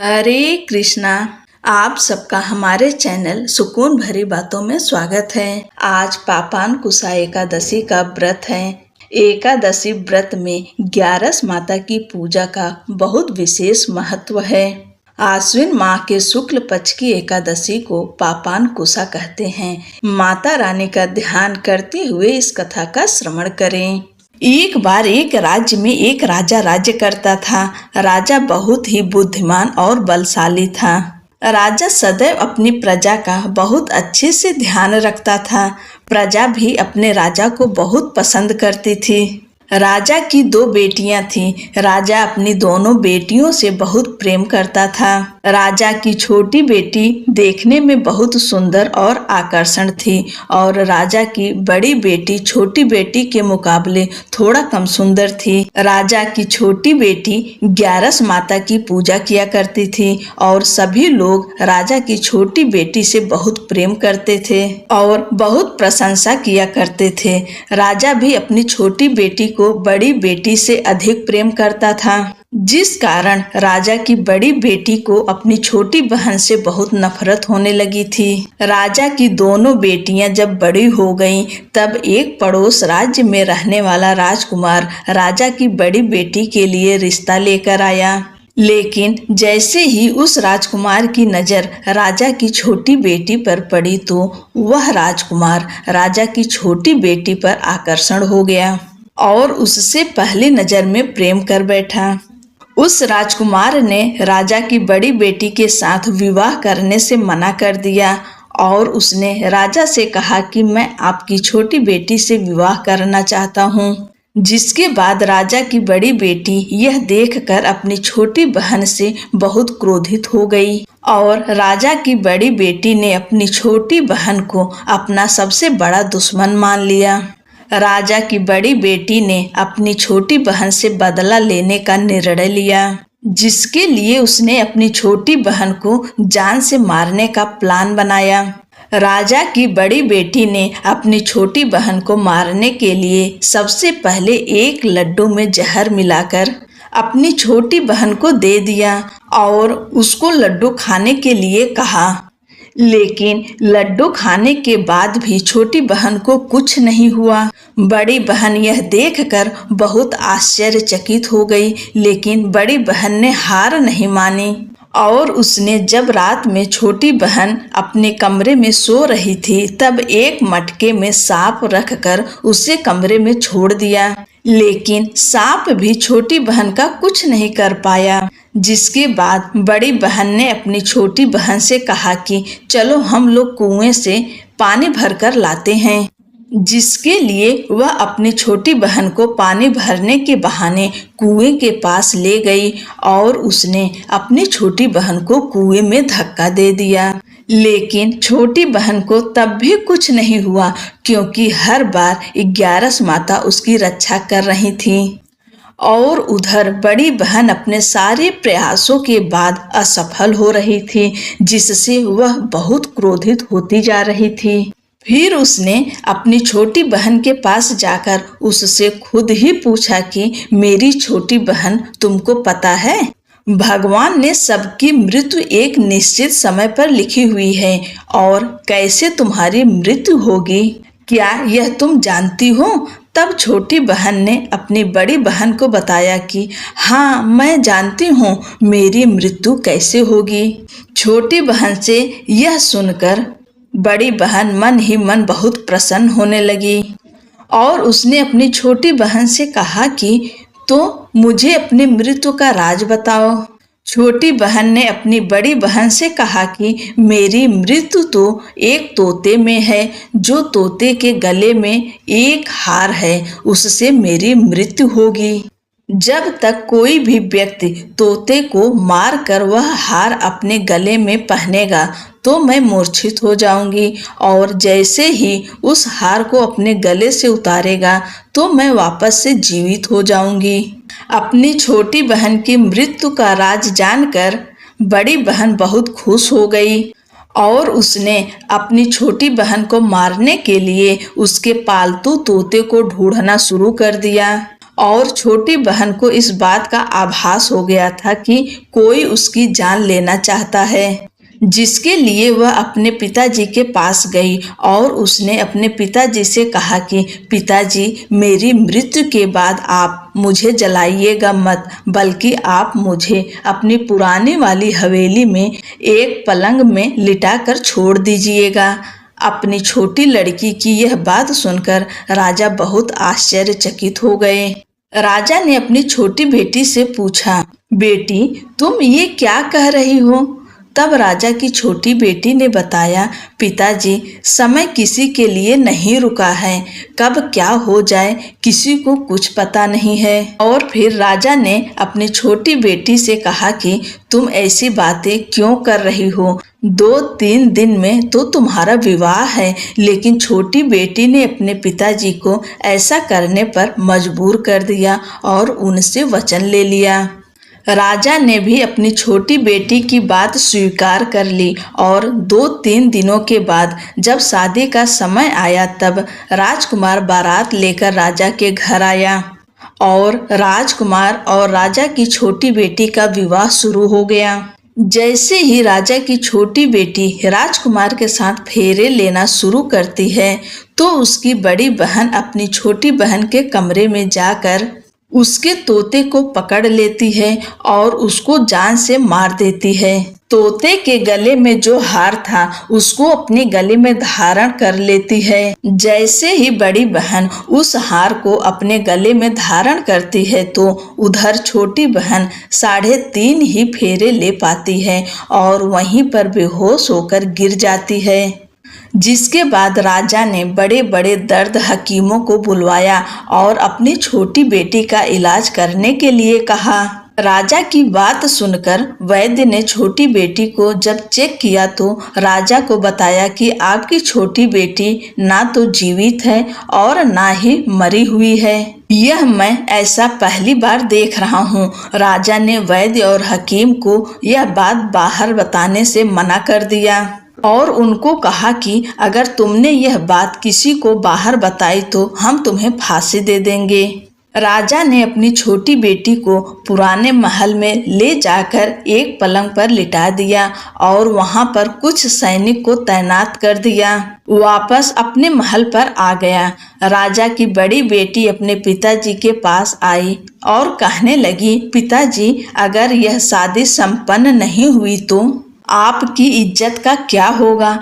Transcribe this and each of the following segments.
हरे कृष्णा। आप सबका हमारे चैनल सुकून भरी बातों में स्वागत है। आज पापान कुसा एकादशी का व्रत है। एकादशी व्रत में 11 माता की पूजा का बहुत विशेष महत्व है। आश्विन माह के शुक्ल पक्ष की एकादशी को पापान कुसा कहते हैं। माता रानी का ध्यान करते हुए इस कथा का श्रवण करें। एक बार एक राज्य में एक राजा राज्य करता था। राजा बहुत ही बुद्धिमान और बलशाली था। राजा सदैव अपनी प्रजा का बहुत अच्छे से ध्यान रखता था। प्रजा भी अपने राजा को बहुत पसंद करती थी। राजा की 2 बेटियां थीं। राजा अपनी दोनों बेटियों से बहुत प्रेम करता था। राजा की छोटी बेटी देखने में बहुत सुंदर और आकर्षण थी और राजा की बड़ी बेटी छोटी बेटी के मुकाबले थोड़ा कम सुंदर थी। राजा की छोटी बेटी 11 माता की पूजा किया करती थी और सभी लोग राजा की छोटी बेटी से बहुत प्रेम करते थे और बहुत प्रशंसा किया करते थे। राजा भी अपनी छोटी बेटी को बड़ी बेटी से अधिक प्रेम करता था, जिस कारण राजा की बड़ी बेटी को अपनी छोटी बहन से बहुत नफरत होने लगी थी। राजा की दोनों बेटियां जब बड़ी हो गईं, तब एक पड़ोस राज्य में रहने वाला राजकुमार राजा की बड़ी बेटी के लिए रिश्ता लेकर आया। लेकिन जैसे ही उस राजकुमार की नजर राजा की छोटी बेटी पर पड़ी, तो वह राजकुमार राजा की छोटी बेटी पर आकर्षण हो गया और उससे पहली नजर में प्रेम कर बैठा। उस राजकुमार ने राजा की बड़ी बेटी के साथ विवाह करने से मना कर दिया और उसने राजा से कहा कि मैं आपकी छोटी बेटी से विवाह करना चाहता हूँ। जिसके बाद राजा की बड़ी बेटी यह देखकर अपनी छोटी बहन से बहुत क्रोधित हो गई और राजा की बड़ी बेटी ने अपनी छोटी बहन को अपना सबसे बड़ा दुश्मन मान लिया। राजा की बड़ी बेटी ने अपनी छोटी बहन से बदला लेने का निर्णय लिया, जिसके लिए उसने अपनी छोटी बहन को जान से मारने का प्लान बनाया। राजा की बड़ी बेटी ने अपनी छोटी बहन को मारने के लिए सबसे पहले एक लड्डू में जहर मिलाकर अपनी छोटी बहन को दे दिया और उसको लड्डू खाने के लिए कहा। लेकिन लड्डू खाने के बाद भी छोटी बहन को कुछ नहीं हुआ। बड़ी बहन यह देखकर बहुत आश्चर्यचकित हो गई, लेकिन बड़ी बहन ने हार नहीं मानी और उसने जब रात में छोटी बहन अपने कमरे में सो रही थी, तब एक मटके में सांप रखकर उसे कमरे में छोड़ दिया। लेकिन सांप भी छोटी बहन का कुछ नहीं कर पाया। जिसके बाद बड़ी बहन ने अपनी छोटी बहन से कहा कि चलो हम लोग कुएं से पानी भरकर लाते हैं। जिसके लिए वह अपनी छोटी बहन को पानी भरने के बहाने कुएं के पास ले गई और उसने अपनी छोटी बहन को कुएं में धक्का दे दिया। लेकिन छोटी बहन को तब भी कुछ नहीं हुआ, क्योंकि हर बार 11 माता उसकी रक्षा कर रही थीं। और उधर बड़ी बहन अपने सारे प्रयासों के बाद असफल हो रही थी, जिससे वह बहुत क्रोधित होती जा रही थी। फिर उसने अपनी छोटी बहन के पास जाकर उससे खुद ही पूछा कि मेरी छोटी बहन, तुमको पता है भगवान ने सबकी मृत्यु एक निश्चित समय पर लिखी हुई है और कैसे तुम्हारी मृत्यु होगी, क्या यह तुम जानती हो? तब छोटी बहन ने अपनी बड़ी बहन को बताया कि हाँ, मैं जानती हूँ मेरी मृत्यु कैसे होगी। छोटी बहन से यह सुनकर बड़ी बहन मन ही मन बहुत प्रसन्न होने लगी और उसने अपनी छोटी बहन से कहा कि तो मुझे अपनी मृत्यु का राज बताओ। छोटी बहन ने अपनी बड़ी बहन से कहा कि मेरी मृत्यु तो एक तोते में है। जो तोते के गले में एक हार है, उससे मेरी मृत्यु होगी। जब तक कोई भी व्यक्ति तोते को मार कर वह हार अपने गले में पहनेगा, तो मैं मूर्छित हो जाऊंगी और जैसे ही उस हार को अपने गले से उतारेगा, तो मैं वापस से जीवित हो जाऊंगी। अपनी छोटी बहन की मृत्यु का राज जानकर बड़ी बहन बहुत खुश हो गई और उसने अपनी छोटी बहन को मारने के लिए उसके पालतू तोते को ढूंढना शुरू कर दिया और छोटी बहन को इस बात का आभास हो गया था कि कोई उसकी जान लेना चाहता है, जिसके लिए वह अपने पिताजी के पास गई और उसने अपने पिताजी से कहा कि पिताजी, मेरी मृत्यु के बाद आप मुझे जलाइएगा मत, बल्कि आप मुझे अपनी पुरानी वाली हवेली में एक पलंग में लिटाकर छोड़ दीजिएगा। अपनी छोटी लड़की की यह बात सुनकर राजा बहुत आश्चर्यचकित हो गए। राजा ने अपनी छोटी बेटी से पूछा, बेटी, तुम ये क्या कह रही हो? तब राजा की छोटी बेटी ने बताया, पिताजी, समय किसी के लिए नहीं रुका है, कब क्या हो जाए किसी को कुछ पता नहीं है। और फिर राजा ने अपनी छोटी बेटी से कहा कि तुम ऐसी बातें क्यों कर रही हो? 2-3 दिन में तो तुम्हारा विवाह है। लेकिन छोटी बेटी ने अपने पिताजी को ऐसा करने पर मजबूर कर दिया और उनसे वचन ले लिया। राजा ने भी अपनी छोटी बेटी की बात स्वीकार कर ली और 2-3 दिनों के बाद जब शादी का समय आया तब राजकुमार बारात लेकर राजा के घर आया और राजकुमार और राजा की छोटी बेटी का विवाह शुरू हो गया। जैसे ही राजा की छोटी बेटी राजकुमार के साथ फेरे लेना शुरू करती है तो उसकी बड़ी बहन अपनी छोटी बहन के कमरे में जाकर उसके तोते को पकड़ लेती है और उसको जान से मार देती है। तोते के गले में जो हार था उसको अपने गले में धारण कर लेती है। जैसे ही बड़ी बहन उस हार को अपने गले में धारण करती है तो उधर छोटी बहन 3.5 ही फेरे ले पाती है और वहीं पर बेहोश होकर गिर जाती है। जिसके बाद राजा ने बड़े बड़े दर्द हकीमों को बुलवाया और अपनी छोटी बेटी का इलाज करने के लिए कहा। राजा की बात सुनकर वैद्य ने छोटी बेटी को जब चेक किया तो राजा को बताया कि आपकी छोटी बेटी ना तो जीवित है और ना ही मरी हुई है। यह मैं ऐसा पहली बार देख रहा हूँ। राजा ने वैद्य और हकीम को यह बात बाहर बताने से मना कर दिया और उनको कहा कि अगर तुमने यह बात किसी को बाहर बताई तो हम तुम्हें फांसी दे देंगे। राजा ने अपनी छोटी बेटी को पुराने महल में ले जाकर एक पलंग पर लिटा दिया और वहां पर कुछ सैनिक को तैनात कर दिया। वापस अपने महल पर आ गया। राजा की बड़ी बेटी अपने पिताजी के पास आई और कहने लगी, पिताजी, अगर यह शादी संपन्न नहीं हुई तो आपकी इज्जत का क्या होगा?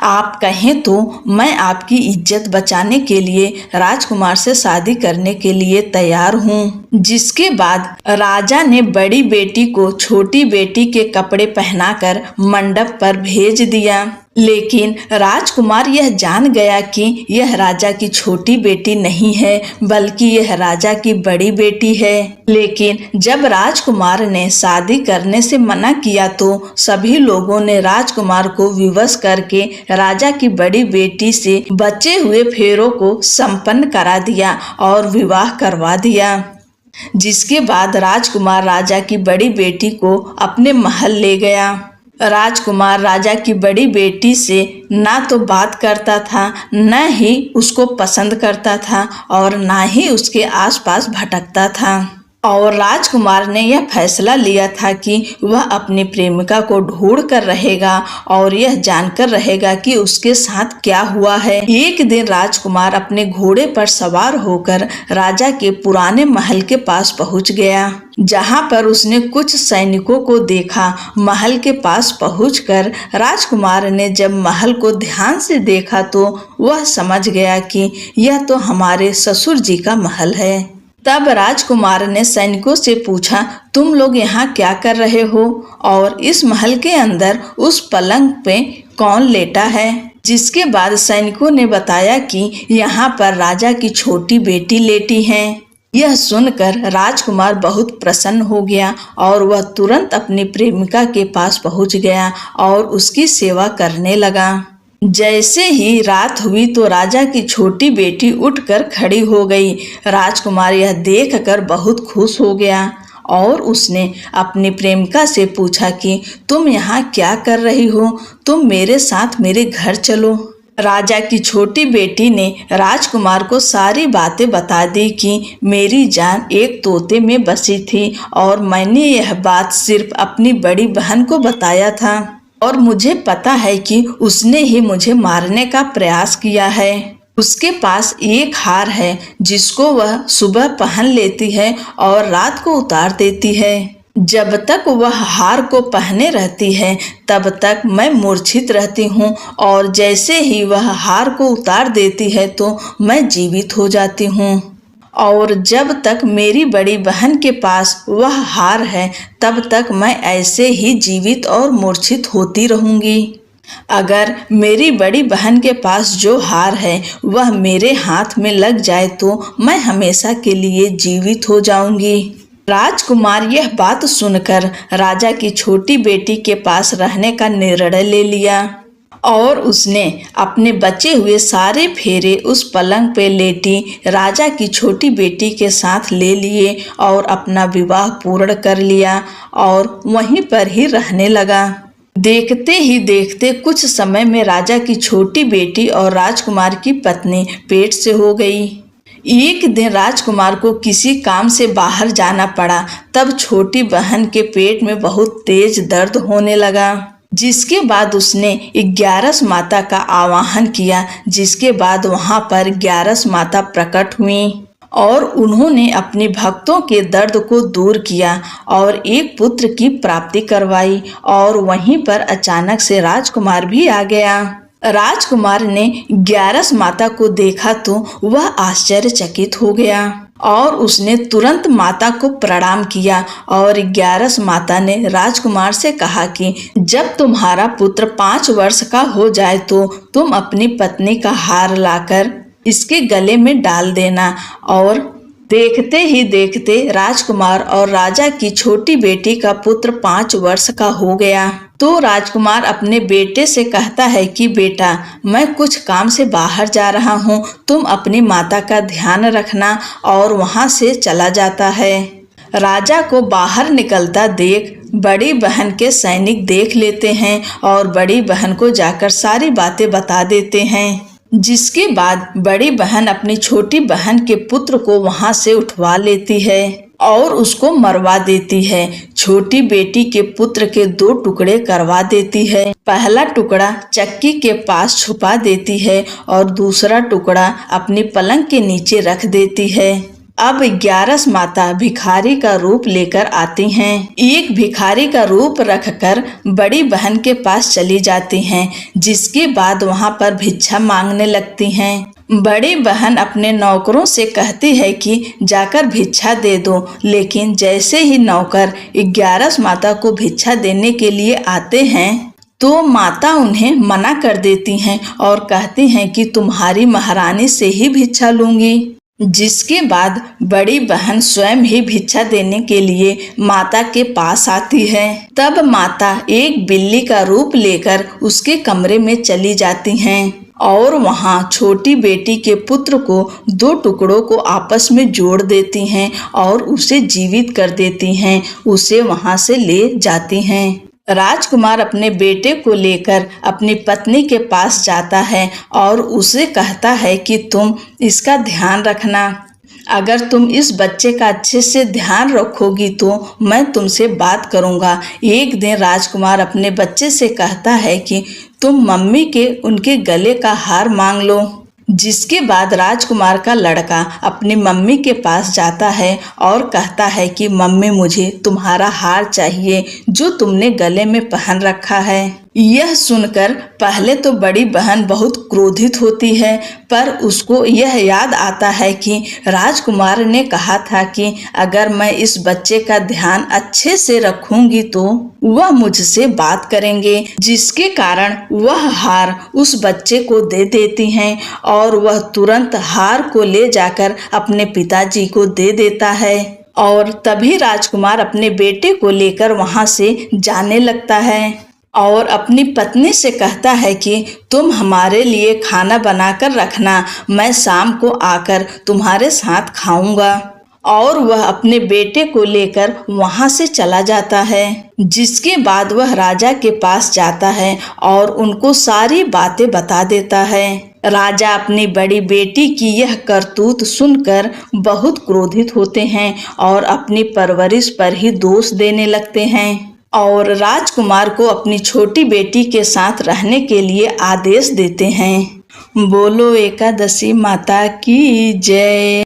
आप कहें तो मैं आपकी इज्जत बचाने के लिए राजकुमार से शादी करने के लिए तैयार हूँ। जिसके बाद राजा ने बड़ी बेटी को छोटी बेटी के कपड़े पहनाकर मंडप पर भेज दिया। लेकिन राजकुमार यह जान गया कि यह राजा की छोटी बेटी नहीं है बल्कि यह राजा की बड़ी बेटी है। लेकिन जब राजकुमार ने शादी करने से मना किया तो सभी लोगों ने राजकुमार को विवश करके राजा की बड़ी बेटी से बचे हुए फेरों को संपन्न करा दिया और विवाह करवा दिया। जिसके बाद राजकुमार राजा की बड़ी बेटी को अपने महल ले गया। राजकुमार राजा की बड़ी बेटी से ना तो बात करता था, न ही उसको पसंद करता था और ना ही उसके आसपास भटकता था। और राजकुमार ने यह फैसला लिया था कि वह अपनी प्रेमिका को ढूंढ कर रहेगा और यह जानकर रहेगा कि उसके साथ क्या हुआ है। एक दिन राजकुमार अपने घोड़े पर सवार होकर राजा के पुराने महल के पास पहुंच गया, जहां पर उसने कुछ सैनिकों को देखा। महल के पास पहुंचकर राजकुमार ने जब महल को ध्यान से देखा तो वह समझ गया कि यह तो हमारे ससुर जी का महल है। तब राजकुमार ने सैनिकों से पूछा, तुम लोग यहाँ क्या कर रहे हो और इस महल के अंदर उस पलंग पे कौन लेटा है? जिसके बाद सैनिकों ने बताया कि यहाँ पर राजा की छोटी बेटी लेटी है। यह सुनकर राजकुमार बहुत प्रसन्न हो गया और वह तुरंत अपनी प्रेमिका के पास पहुँच गया और उसकी सेवा करने लगा। जैसे ही रात हुई तो राजा की छोटी बेटी उठकर खड़ी हो गई। राजकुमार यह देखकर बहुत खुश हो गया और उसने अपनी प्रेमिका से पूछा कि तुम यहाँ क्या कर रही हो? तुम मेरे साथ मेरे घर चलो। राजा की छोटी बेटी ने राजकुमार को सारी बातें बता दी कि मेरी जान एक तोते में बसी थी और मैंने यह बात सिर्फ अपनी बड़ी बहन को बताया था और मुझे पता है कि उसने ही मुझे मारने का प्रयास किया है। उसके पास एक हार है जिसको वह सुबह पहन लेती है और रात को उतार देती है। जब तक वह हार को पहने रहती है तब तक मैं मूर्छित रहती हूँ और जैसे ही वह हार को उतार देती है तो मैं जीवित हो जाती हूँ। और जब तक मेरी बड़ी बहन के पास वह हार है तब तक मैं ऐसे ही जीवित और मूर्छित होती रहूँगी। अगर मेरी बड़ी बहन के पास जो हार है वह मेरे हाथ में लग जाए तो मैं हमेशा के लिए जीवित हो जाऊंगी। राजकुमार यह बात सुनकर राजा की छोटी बेटी के पास रहने का निर्णय ले लिया और उसने अपने बचे हुए सारे फेरे उस पलंग पे लेटी राजा की छोटी बेटी के साथ ले लिए और अपना विवाह पूर्ण कर लिया और वहीं पर ही रहने लगा। देखते ही देखते कुछ समय में राजा की छोटी बेटी और राजकुमार की पत्नी पेट से हो गई। एक दिन राजकुमार को किसी काम से बाहर जाना पड़ा। तब छोटी बहन के पेट में बहुत तेज दर्द होने लगा, जिसके बाद उसने 11 माता का आवाहन किया, जिसके बाद वहां पर 11 माता प्रकट हुई और उन्होंने अपने भक्तों के दर्द को दूर किया और एक पुत्र की प्राप्ति करवाई। और वहीं पर अचानक से राजकुमार भी आ गया। राजकुमार ने 11 माता को देखा तो वह आश्चर्यचकित हो गया और उसने तुरंत माता को प्रणाम किया और 11 माता ने राजकुमार से कहा कि जब तुम्हारा पुत्र 5 वर्ष का हो जाए तो तुम अपनी पत्नी का हार लाकर इसके गले में डाल देना। और देखते ही देखते राजकुमार और राजा की छोटी बेटी का पुत्र 5 वर्ष का हो गया। तो राजकुमार अपने बेटे से कहता है कि बेटा, मैं कुछ काम से बाहर जा रहा हूँ, तुम अपनी माता का ध्यान रखना, और वहाँ से चला जाता है। राजा को बाहर निकलता देख बड़ी बहन के सैनिक देख लेते हैं और बड़ी बहन को जाकर सारी बातें बता देते हैं, जिसके बाद बड़ी बहन अपनी छोटी बहन के पुत्र को वहां से उठवा लेती है और उसको मरवा देती है। छोटी बेटी के पुत्र के 2 टुकड़े करवा देती है। पहला टुकड़ा चक्की के पास छुपा देती है और दूसरा टुकड़ा अपनी पलंग के नीचे रख देती है। अब 11 माता भिखारी का रूप लेकर आती हैं। एक भिखारी का रूप रखकर बड़ी बहन के पास चली जाती हैं, जिसके बाद वहां पर भिक्षा मांगने लगती हैं। बड़ी बहन अपने नौकरों से कहती है कि जाकर भिक्षा दे दो, लेकिन जैसे ही नौकर 11 माता को भिक्षा देने के लिए आते हैं तो माता उन्हें मना कर देती हैं और कहती हैं कि तुम्हारी महारानी से ही भिक्षा लूंगी। जिसके बाद बड़ी बहन स्वयं ही भिक्षा देने के लिए माता के पास आती है। तब माता एक बिल्ली का रूप लेकर उसके कमरे में चली जाती हैं और वहां छोटी बेटी के पुत्र को 2 टुकड़ों को आपस में जोड़ देती हैं और उसे जीवित कर देती हैं, उसे वहां से ले जाती हैं। राजकुमार अपने बेटे को लेकर अपनी पत्नी के पास जाता है और उसे कहता है कि तुम इसका ध्यान रखना। अगर तुम इस बच्चे का अच्छे से ध्यान रखोगी तो मैं तुमसे बात करूंगा। एक दिन राजकुमार अपने बच्चे से कहता है कि तुम मम्मी के उनके गले का हार मांग लो। जिसके बाद राजकुमार का लड़का अपनी मम्मी के पास जाता है और कहता है कि मम्मी, मुझे तुम्हारा हार चाहिए जो तुमने गले में पहन रखा है। यह सुनकर पहले तो बड़ी बहन बहुत क्रोधित होती है, पर उसको यह याद आता है कि राजकुमार ने कहा था कि अगर मैं इस बच्चे का ध्यान अच्छे से रखूंगी तो वह मुझसे बात करेंगे, जिसके कारण वह हार उस बच्चे को दे देती हैं और वह तुरंत हार को ले जाकर अपने पिताजी को दे देता है। और तभी राजकुमार अपने बेटे को लेकर वहां से जाने लगता है और अपनी पत्नी से कहता है कि तुम हमारे लिए खाना बनाकर रखना, मैं शाम को आकर तुम्हारे साथ खाऊंगा। और वह अपने बेटे को लेकर वहां से चला जाता है। जिसके बाद वह राजा के पास जाता है और उनको सारी बातें बता देता है। राजा अपनी बड़ी बेटी की यह करतूत सुनकर बहुत क्रोधित होते हैं और अपनी परवरिश पर ही दोष देने लगते हैं और राजकुमार को अपनी छोटी बेटी के साथ रहने के लिए आदेश देते हैं। बोलो एकादशी माता की जय।